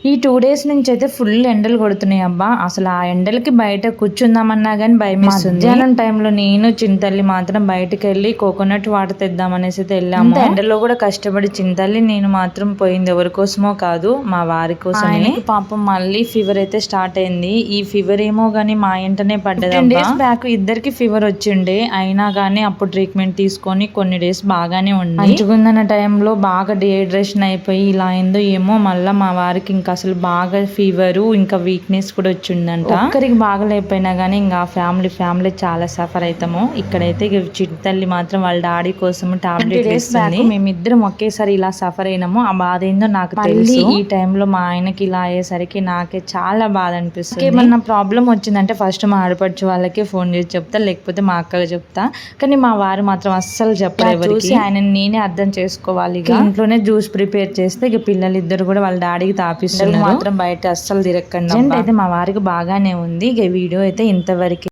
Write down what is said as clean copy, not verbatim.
ఈ 2 డేస్ నుంచి అయితే ఫుల్ ఎండలు కొడుతున్నాయి అబ్బా. అసలు ఆ ఎండలకి బయట కూర్చుందామన్నా కానీ భయమేస్తుంది. మధ్యాహ్నం టైంలో నేను చింతల్లి మాత్రం బయటకు వెళ్ళి కోకోనట్ వాటర్ తెద్దామనేసి అయితే వెళ్ళాము. ఎండలో కూడా కష్టపడి చింతల్లి నేను మాత్రం పోయింది ఎవరి కోసమో కాదు, మా వారి కోసమే. పాపం మళ్ళీ ఫీవర్ అయితే స్టార్ట్ అయింది. ఈ ఫీవర్ ఏమో గానీ మా ఇంటనే పడ్డది. 10 డేస్ బ్యాక్ ఇద్దరికి ఫీవర్ వచ్చిండే, అయినా కానీ అప్పుడు ట్రీట్మెంట్ తీసుకొని కొన్ని డేస్ బాగానే ఉంది. మంచిగుందన్న టైంలో బాగా డిహైడ్రేషన్ అయిపోయి ఇలా అయిందో ఏమో, మళ్ళీ మా వారికి ఇంకా అసలు బాగా ఫీవరు ఇంకా వీక్నెస్ కూడా వచ్చిందంట. ఒక్కరికి బాగలేకపోయినా కానీ ఇంకా ఫ్యామిలీ చాలా సఫర్ అవుతాము. ఇక్కడైతే చింతల్లి మాత్రం వాళ్ళ డాడీ కోసం టాబ్లెట్ వేస్తుంది. మేమిద్దరం ఒకేసారి ఇలా సఫర్ అయినాము. ఆ బాధ ఏందో నాకు తెలుసు. ఈ టైంలో మా ఆయనకి ఇలా అయ్యేసరికి నాకే చాలా బాధ అనిపిస్తుంది. ఏమన్నా ప్రాబ్లం వచ్చిందంటే ఫస్ట్ మా ఆడపడుచు వాళ్ళకే ఫోన్ చేసి చెప్తా, లేకపోతే మా అక్కగా చెప్తా. కానీ మా వారు మాత్రం అస్సలు చెప్పరు ఎవరికి. ఆయన నేనే అర్థం చేసుకోవాలి. ఇంట్లోనే జ్యూస్ ప్రిపేర్ చేస్తే ఇక పిల్లలు ఇద్దరు కూడా వాళ్ళ డాడీకి తాపిస్తున్నారు. మాత్రం బయట అస్సలు తిరగకండి. అయితే మా వారికి బాగానే ఉంది. ఇక వీడియో అయితే ఇంతవరకు.